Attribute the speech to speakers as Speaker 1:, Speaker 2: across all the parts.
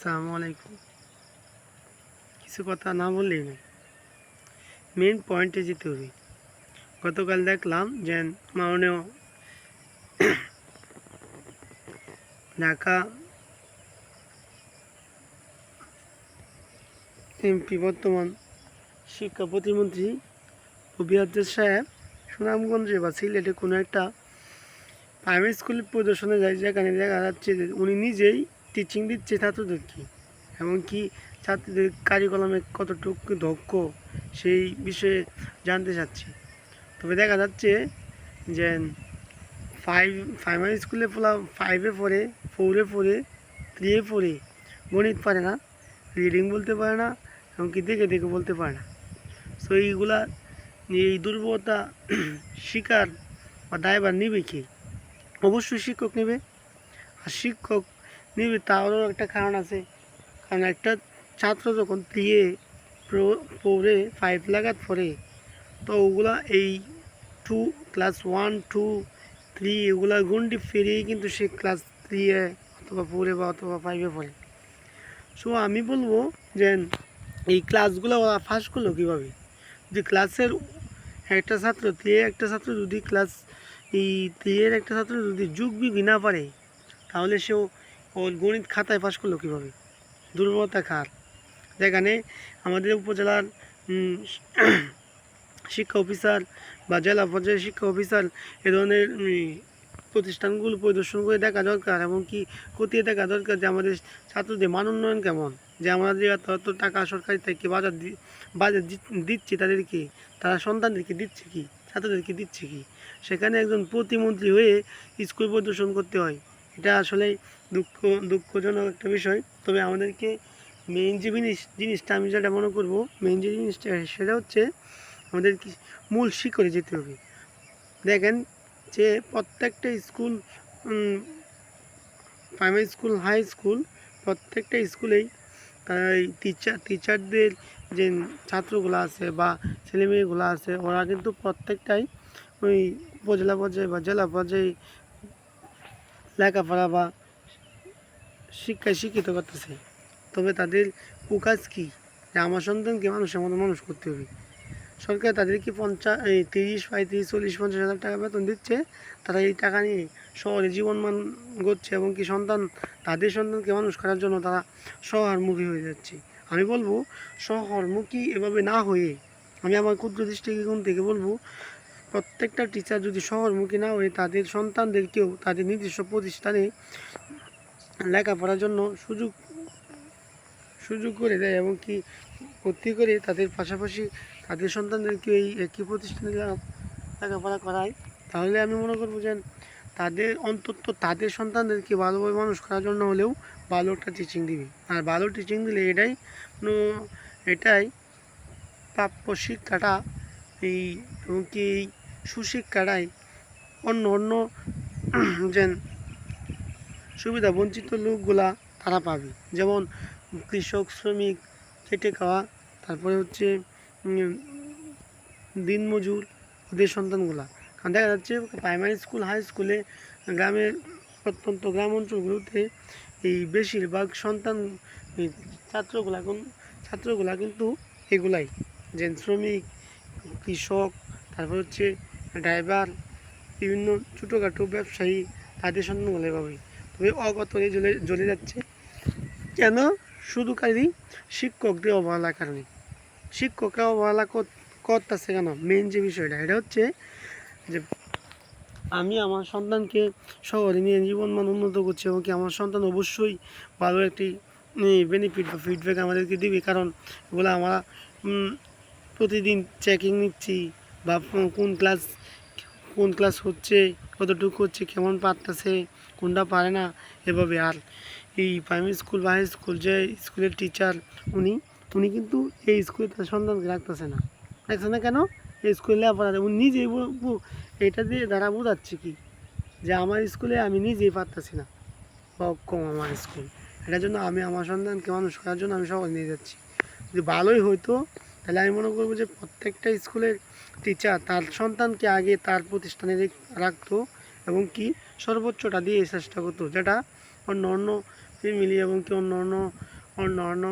Speaker 1: আসসালামু আলাইকুম। কিছু কথা না বললেই নয়, মেন পয়েন্টে যেতে হবে। গতকাল দেখলাম যে মাননীয় ঢাকা এমপি বর্তমান শিক্ষা প্রতিমন্ত্রী অভিয়াজ্জ সাহেব সুনামগঞ্জে বা সিলেটে কোনো একটা প্রাইমারি স্কুলে পরিদর্শনে যায়, যেখানে দেখা যাচ্ছে যে উনি নিজেই টিচিং দিচ্ছে ছাত্রদেরকে, এমনকি ছাত্রদের কারিকুলামে কতটুকু দক্ষ সেই বিষয়ে জানতে চাচ্ছি। তবে দেখা যাচ্ছে যে প্রাইমারি স্কুলে পোলা 5-এ পড়ে, 4-এ পড়ে, 3-এ পড়ে গণিত পারে না, রিডিং বলতে পারে না, এমনকি দেখে দেখে বলতে পারে না। সো এইগুলা এই দুর্বলতা শিকার বা দায়ভার নিবে কি? অবশ্যই শিক্ষক নেবে। আর শিক্ষক নেবে তারও একটা কারণ আছে। কারণ একটা ছাত্র যখন 3-এ পড়ে 5 লাগাত পড়ে, তো ওগুলা এই ক্লাস 1, 2, 3 এগুলা গন্ডি ফিরিয়েই কিন্তু সে ক্লাস 3-এ অথবা 4-এ বা অথবা 5-এ পড়ে। সো আমি বলবো যে এই ক্লাসগুলো ওরা ফাঁস করলো কীভাবে? যে ক্লাসের একটা ছাত্র 3-এর একটা ছাত্র যদি এই 3-এর একটা ছাত্র যদি যোগ বিয়োগ না পারে, তাহলে সেও ওর গণিত খাতায় পাস করলো কীভাবে? দুর্বলতা কার? যেখানে আমাদের উপজেলার শিক্ষা অফিসার বা জেলা পর্যায়ের শিক্ষা অফিসার এ ধরনের প্রতিষ্ঠানগুলো পরিদর্শন করে দেখা দরকার, এবং কি খতিয়ে দেখা দরকার যে আমাদের ছাত্রদের মান উন্নয়ন কেমন, যে আমরা যে এত টাকা সরকারি থেকে বাজার দিচ্ছি তাদেরকে, তারা সন্তানদেরকে দিচ্ছে কি, ছাত্রদেরকে দিচ্ছে কি? সেখানে একজন প্রতিমন্ত্রী হয়ে স্কুল পরিদর্শন করতে হয়, এটা আসলে দুঃখজনক একটা বিষয়। তবে আমাদেরকে মেইন যে জিনিসটা আমি যেটা মনে করবো, মেইন যে জিনিসটা সেটা হচ্ছে আমাদের মূল শিকড়ে যেতে হবে। দেখেন যে প্রত্যেকটা school, primary school, high school, প্রত্যেকটা স্কুলেই এই টিচারদের যে ছাত্রগুলো আছে বা ছেলেমেয়েগুলো আছে, ওরা কিন্তু প্রত্যেকটাই ওই উপজেলা পর্যায়ে বা জেলা পর্যায়ে লেখাপড়া বা শিক্ষায় শিক্ষিত করতেছে। তবে তাদের কুকাজ কী? যে আমার সন্তানকে মানুষের মতো মানুষ করতে হবে। সরকার তাদেরকে 30, 35, 40, 50 হাজার টাকা বেতন দিচ্ছে, তারা এই টাকা নিয়ে শহরে জীবনমান গড়ছে, এবং কি তাদের সন্তানকে মানুষ করার জন্য তারা শহরমুখী হয়ে যাচ্ছে। আমি বলবো শহরমুখী এভাবে না হয়ে, আমি আমার ক্ষুদ্র দৃষ্টিকোণ থেকে বলবো, প্রত্যেকটা টিচার যদি শহরমুখী না হয়ে তাদের সন্তানদেরকেও তাদের নিজস্ব প্রতিষ্ঠানে লেখাপড়ার জন্য সুযোগ করে দেয়, এবং কি ভর্তি করে তাদের পাশাপাশি তাদের সন্তানদেরকে এই একই প্রতিষ্ঠানে লেখাপড়া করায়, তাহলে আমি মনে করবো যে তাদের অন্তত তাদের সন্তানদেরকে ভালোভাবে মানুষ করার জন্য হলেও ভালো একটা টিচিং দিবে। আর ভালো টিচিং দিলে এটাই প্রাপ্য শিক্ষাটা, এবং কি এই সুশিক্ষাটাই অন্য যে সুবিধা বঞ্চিত লোকগুলা তারা পাবে। যেমন কৃষক, শ্রমিক, খেটে খাওয়া, তারপরে হচ্ছে দিনমজুর, ওদের সন্তানগুলা। কারণ দেখা যাচ্ছে প্রাইমারি স্কুল, হাই স্কুলে গ্রামের প্রত্যন্ত গ্রাম অঞ্চলগুলোতে এই বেশিরভাগ ছাত্রগুলা কিন্তু এগুলাই, যে শ্রমিক, কৃষক, তারপর হচ্ছে ড্রাইভার, বিভিন্ন ছোটোখাটো ব্যবসায়ী, তাদের সন্তানগুলো পাবে। তবে অগতরে জ্বলে যাচ্ছে কেন? শুধু খালি শিক্ষকদের অবহেলার কারণে। শিক্ষকরা অবহেলা করতেছে কেন? মেন যে বিষয়টা এটা হচ্ছে যে আমি আমার সন্তানকে শহরে নিয়ে জীবনমান উন্নত করছি, এবং কি আমার সন্তান অবশ্যই ভালো একটি বেনিফিট বা ফিডব্যাক আমাদেরকে দিবে। কারণ এগুলো আমরা প্রতিদিন চেকিং নিচ্ছি, বা কোন ক্লাস হচ্ছে, কতটুকু হচ্ছে, কেমন পারতেছে, কোনটা পারে না, এভাবে। আর এই প্রাইমারি স্কুল বা হাই স্কুল যে স্কুলের টিচার উনি কিন্তু এই স্কুলে তার সন্তানকে রাখতেছে না কেন? এই স্কুলে লেখাপড়া উনি নিজেই এটা দিয়ে দ্বারা বোঝাচ্ছে কি, যে আমার স্কুলে আমি নিজেই পারতেছি না বা অক্ষম আমার স্কুল, এটার জন্য আমি আমার সন্তানকে মানুষ করার জন্য আমি সবাই নিয়ে যাচ্ছি। যদি ভালোই হইতো, তাহলে আমি মনে করবো যে প্রত্যেকটা স্কুলের টিচার তার সন্তানকে আগে তার প্রতিষ্ঠানে রাখতো, এবং কি সর্বোচ্চটা দিয়ে চেষ্টা করতো, যেটা অন্য ফ্যামিলি এবং কি অন্য অন্য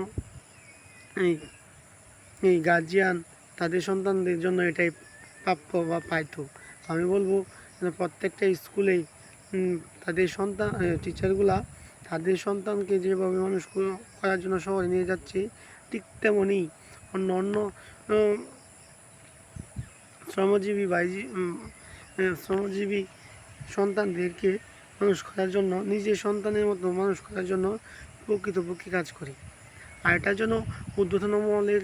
Speaker 1: এই এই গার্জিয়ান তাদের সন্তানদের জন্য এটাই প্রাপ্য বা পাইতো। আমি বলবো যে প্রত্যেকটা স্কুলেই তাদের সন্তান টিচারগুলা তাদের সন্তানকে যেভাবে মানুষ করার জন্য শহরে নিয়ে যাচ্ছে, ঠিক তেমনই অন্য শ্রমজীবী শ্রমজীবী সন্তানদেরকে মানুষ করার জন্য, নিজের সন্তানের মতো মানুষ করার জন্য প্রকৃতপক্ষে কাজ করি। আর এটার জন্য ঊর্ধ্বতন মহলের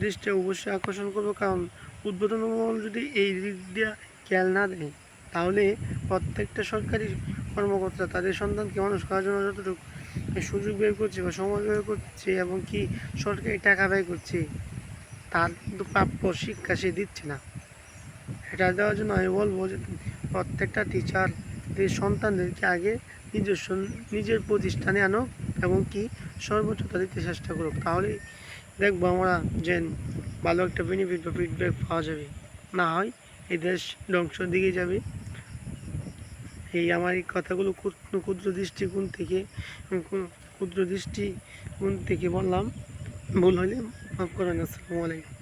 Speaker 1: দৃষ্টি অবশ্যই আকর্ষণ করবো, কারণ ঊর্ধ্বতন মহল যদি এই দিক দিয়ে খেয়াল না দেয়, তাহলে প্রত্যেকটা সরকারি কর্মকর্তা তাদের সন্তানকে মানুষ করার জন্য যতটুকু সুযোগ বের করছে বা সময় বের করছে এবং কি সরকারি টাকা ব্যয় করছে, তার কিন্তু প্রাপ্য শিক্ষা সে দিচ্ছে না। এটা দেওয়ার জন্য আমি বলবো যে প্রত্যেকটা টিচারদের সন্তানদেরকে আগে নিজের প্রতিষ্ঠানে আনুক এবং কি সর্বোচ্চতা দিতে চেষ্টা করুক, তাহলেই দেখবো আমরা যে ভালো একটা বেনিফিট বা ফিডব্যাক পাওয়া যাবে। না হয় এই দেশ ধ্বংসের দিকে যাবে। এই আমার এই কথাগুলো ক্ষুদ্র দৃষ্টিকোণ থেকে বললাম, ভুল হলে মাফ করেন। আসসালামু আলাইকুম।